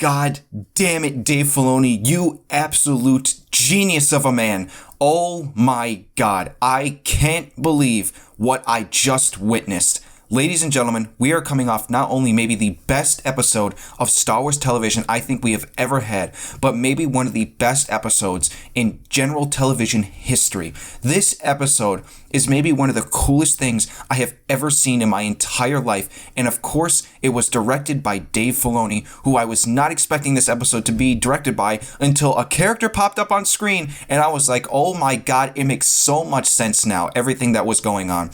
God damn it, Dave Filoni, you absolute genius of a man. Oh my God, I can't believe what I just witnessed. Ladies and gentlemen, we are coming off not only maybe the best episode of Star Wars television I think we have ever had, but maybe one of the best episodes in general television history. This episode is maybe one of the coolest things I have ever seen in my entire life, and of course, it was directed by Dave Filoni, who I was not expecting this episode to be directed by until a character popped up on screen, and I was like, oh my God, it makes so much sense now, everything that was going on.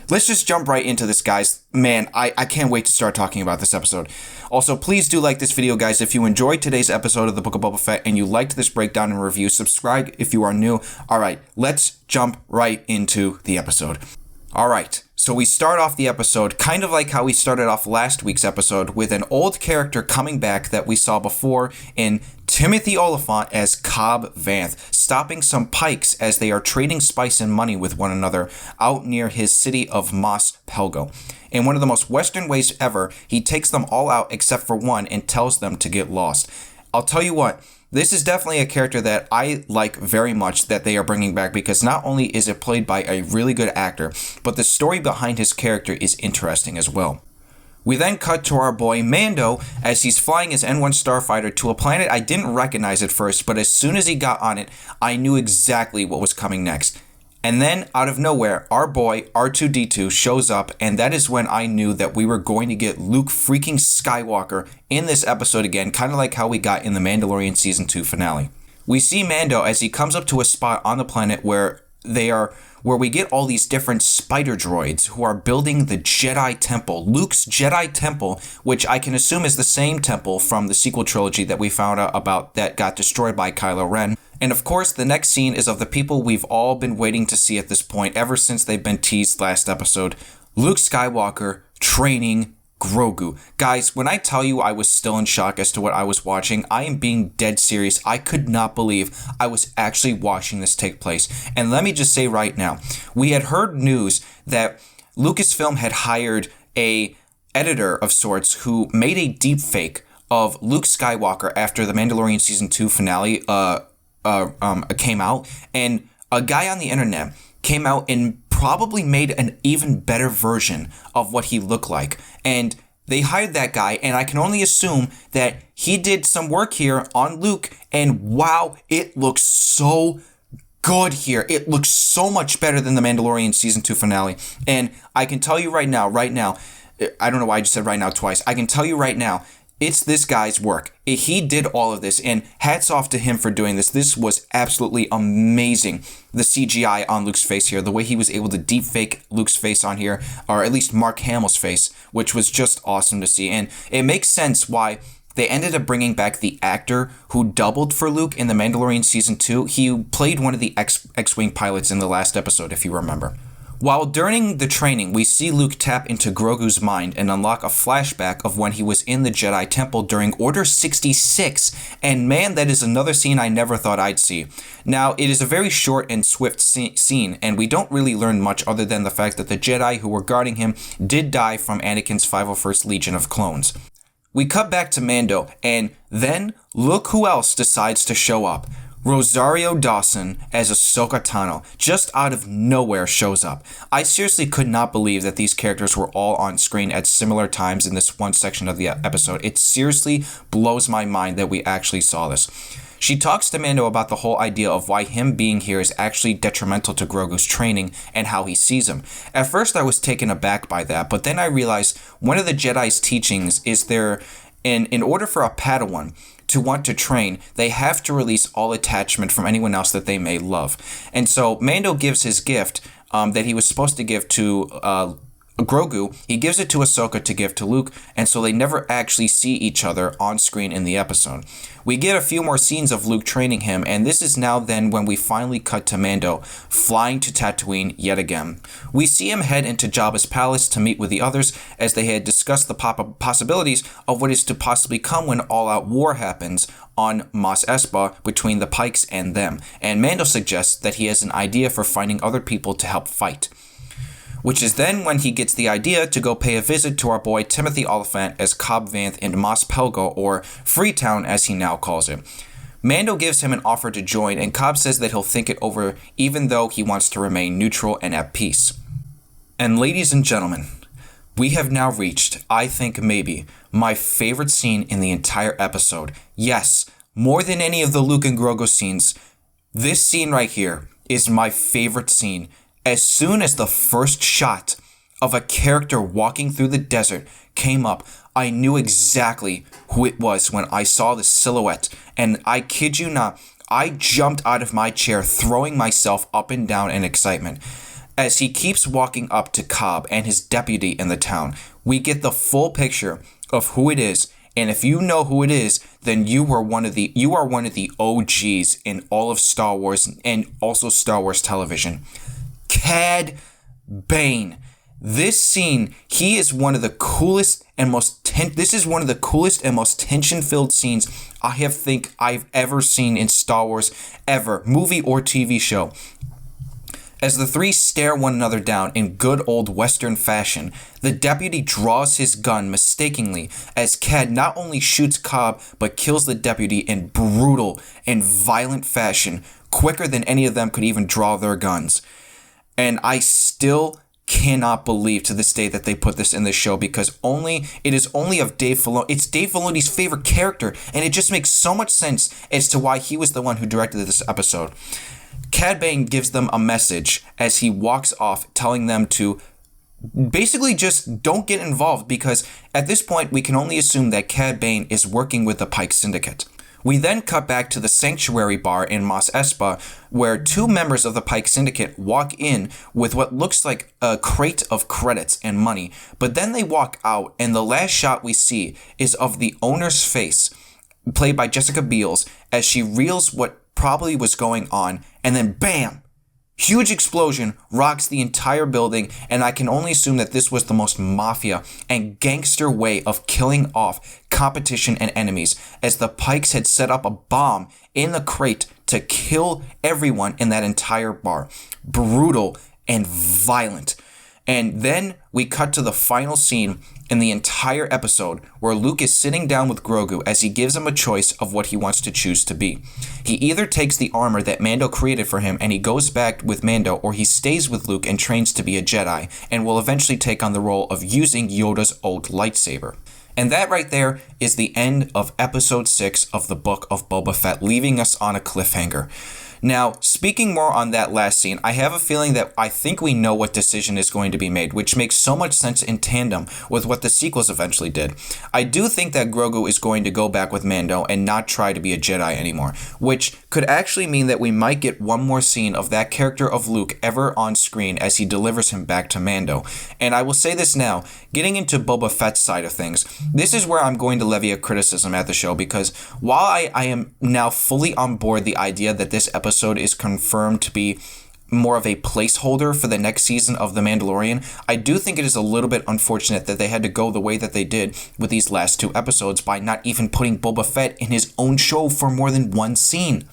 Let's just jump right into this, guys. Man, I can't wait to start talking about this episode. Also, please do like this video, guys. If you enjoyed today's episode of the Book of Boba Fett and you liked this breakdown and review, subscribe if you are new. All right, let's jump right into the episode. All right, so we start off the episode kind of like how we started off last week's episode with an old character coming back that we saw before in Timothy Oliphant as Cobb Vanth, stopping some Pikes as they are trading spice and money with one another out near his city of Mos Pelgo. In one of the most Western ways ever, he takes them all out except for one and tells them to get lost. I'll tell you what, this is definitely a character that I like very much that they are bringing back because not only is it played by a really good actor, but the story behind his character is interesting as well. We then cut to our boy Mando as he's flying his N1 starfighter to a planet I didn't recognize at first, but as soon as he got on it, I knew exactly what was coming next. And then, out of nowhere, our boy R2-D2 shows up, and that is when I knew that we were going to get Luke freaking Skywalker in this episode again, kind of like how we got in the Mandalorian Season 2 finale. We see Mando as he comes up to a spot on the planet where we get all these different spider droids who are building the Jedi Temple, Luke's Jedi Temple, which I can assume is the same temple from the sequel trilogy that we found out about that got destroyed by Kylo Ren. And of course, the next scene is of the people we've all been waiting to see at this point ever since they've been teased last episode. Luke Skywalker training Grogu. Guys, when I tell you I was still in shock as to what I was watching, I am being dead serious. I could not believe I was actually watching this take place. And let me just say right now, we had heard news that Lucasfilm had hired a editor of sorts who made a deep fake of Luke Skywalker after the Mandalorian Season 2 finale came out, and a guy on the internet came out and probably made an even better version of what he looked like. And they hired that guy, and I can only assume that he did some work here on Luke, and wow, it looks so good here. It looks so much better than the Mandalorian Season 2 finale. And I can tell you right now, I don't know why I just said right now twice. I can tell you right now, it's this guy's work. He did all of this, and hats off to him for doing this. This was absolutely amazing. The CGI on Luke's face here, the way he was able to deep fake Luke's face on here, or at least Mark Hamill's face, which was just awesome to see. And it makes sense why they ended up bringing back the actor who doubled for Luke in the Mandalorian Season 2. He played one of the X-Wing pilots in the last episode, if you remember. While during the training, we see Luke tap into Grogu's mind and unlock a flashback of when he was in the Jedi Temple during Order 66, and man, that is another scene I never thought I'd see. Now, it is a very short and swift scene, and we don't really learn much other than the fact that the Jedi who were guarding him did die from Anakin's 501st Legion of clones. We cut back to Mando, and then look who else decides to show up. Rosario Dawson as Ahsoka Tano, just out of nowhere, shows up. I seriously could not believe that these characters were all on screen at similar times in this one section of the episode. It seriously blows my mind that we actually saw this. She talks to Mando about the whole idea of why him being here is actually detrimental to Grogu's training and how he sees him. At first I was taken aback by that, but then I realized one of the Jedi's teachings is in order for a Padawan to want to train, they have to release all attachment from anyone else that they may love. And so Mando gives his gift that he was supposed to give to Grogu. He gives it to Ahsoka to give to Luke, and so they never actually see each other on screen in the episode. We get a few more scenes of Luke training him, and this is now then when we finally cut to Mando flying to Tatooine yet again. We see him head into Jabba's palace to meet with the others as they had discussed the possibilities of what is to possibly come when all-out war happens on Mos Espa between the Pikes and them, and Mando suggests that he has an idea for finding other people to help fight. which is then when he gets the idea to go pay a visit to our boy Timothy Oliphant as Cobb Vanth in Mos Pelgo, or Freetown as he now calls it. Mando gives him an offer to join, and Cobb says that he'll think it over even though he wants to remain neutral and at peace. And ladies and gentlemen, we have now reached, I think maybe, my favorite scene in the entire episode. Yes, more than any of the Luke and Grogu scenes, this scene right here is my favorite scene. As soon as the first shot of a character walking through the desert came up, I knew exactly who it was when I saw the silhouette. And I kid you not, I jumped out of my chair, throwing myself up and down in excitement. As he keeps walking up to Cobb and his deputy in the town, we get the full picture of who it is. And if you know who it is, then you are one of the OGs in all of Star Wars and also Star Wars television. Cad Bane. This scene, he is one of the coolest and most tension-filled scenes I've ever seen in Star Wars ever, movie or TV show. As the three stare one another down in good old Western fashion, the deputy draws his gun mistakenly as Cad not only shoots Cobb but kills the deputy in brutal and violent fashion, quicker than any of them could even draw their guns. And I still cannot believe to this day that they put this in this show, because it is only of Dave Filoni. It's Dave Filoni's favorite character, and it just makes so much sense as to why he was the one who directed this episode. Cad Bane gives them a message as he walks off, telling them to basically just don't get involved, because at this point we can only assume that Cad Bane is working with the Pike Syndicate. We then cut back to the Sanctuary Bar in Mos Espa, where two members of the Pike Syndicate walk in with what looks like a crate of credits and money, but then they walk out, and the last shot we see is of the owner's face, played by Jessica Biel, as she reveals what probably was going on, and then bam! Huge explosion rocks the entire building, and I can only assume that this was the most mafia and gangster way of killing off competition and enemies, as the Pikes had set up a bomb in the crate to kill everyone in that entire bar. Brutal and violent. And then we cut to the final scene in the entire episode, where Luke is sitting down with Grogu as he gives him a choice of what he wants to choose to be. He either takes the armor that Mando created for him and he goes back with Mando, or he stays with Luke and trains to be a Jedi and will eventually take on the role of using Yoda's old lightsaber. And that right there is the end of episode 6 of the Book of Boba Fett, leaving us on a cliffhanger. Now, speaking more on that last scene, I have a feeling that I think we know what decision is going to be made, which makes so much sense in tandem with what the sequels eventually did. I do think that Grogu is going to go back with Mando and not try to be a Jedi anymore, which could actually mean that we might get one more scene of that character of Luke ever on screen as he delivers him back to Mando. And I will say this now, getting into Boba Fett's side of things, this is where I'm going to levy a criticism at the show, because while I am now fully on board the idea that this episode is confirmed to be more of a placeholder for the next season of The Mandalorian, I do think it is a little bit unfortunate that they had to go the way that they did with these last 2 episodes by not even putting Boba Fett in his own show for more than one scene.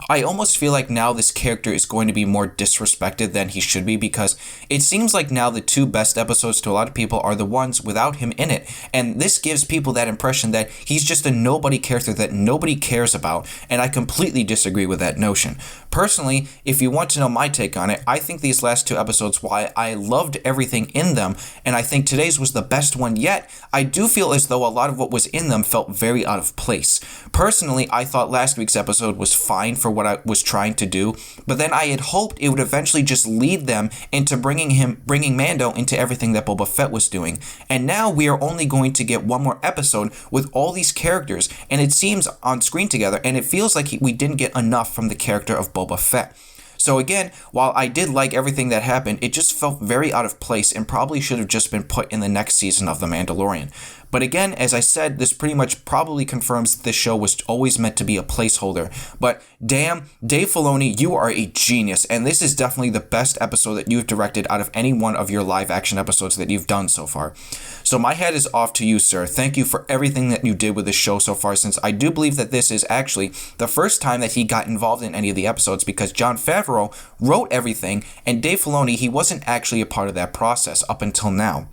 I almost feel like now this character is going to be more disrespected than he should be, because it seems like now the 2 best episodes to a lot of people are the ones without him in it. And this gives people that impression that he's just a nobody character that nobody cares about, and I completely disagree with that notion. Personally, if you want to know my take on it, I think these last 2 episodes, while I loved everything in them, and I think today's was the best one yet, I do feel as though a lot of what was in them felt very out of place. Personally, I thought last week's episode was fine for what I was trying to do, but then I had hoped it would eventually just lead them into bringing Mando into everything that Boba Fett was doing. And now we are only going to get one more episode with all these characters, and it seems on screen together, and it feels like we didn't get enough from the character of Boba Fett. So again, while I did like everything that happened, it just felt very out of place and probably should have just been put in the next season of The Mandalorian. But again, as I said, this pretty much probably confirms this show was always meant to be a placeholder. But damn, Dave Filoni, you are a genius, and this is definitely the best episode that you've directed out of any one of your live action episodes that you've done so far. So my hat is off to you, sir. Thank you for everything that you did with this show so far, since I do believe that this is actually the first time that he got involved in any of the episodes, because Jon Favreau Favreau wrote everything, and Dave Filoni, he wasn't actually a part of that process up until now.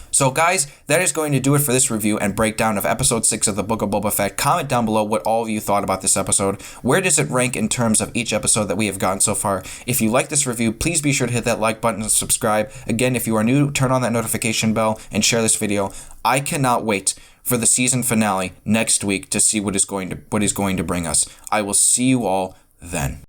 So guys, that is going to do it for this review and breakdown of episode 6 of the Book of Boba Fett. Comment down below what all of you thought about this episode. Where does it rank in terms of each episode that we have gotten so far? If you like this review, please be sure to hit that like button and subscribe. Again, if you are new, turn on that notification bell and share this video. I cannot wait for the season finale next week to see what is going to bring us. I will see you all then.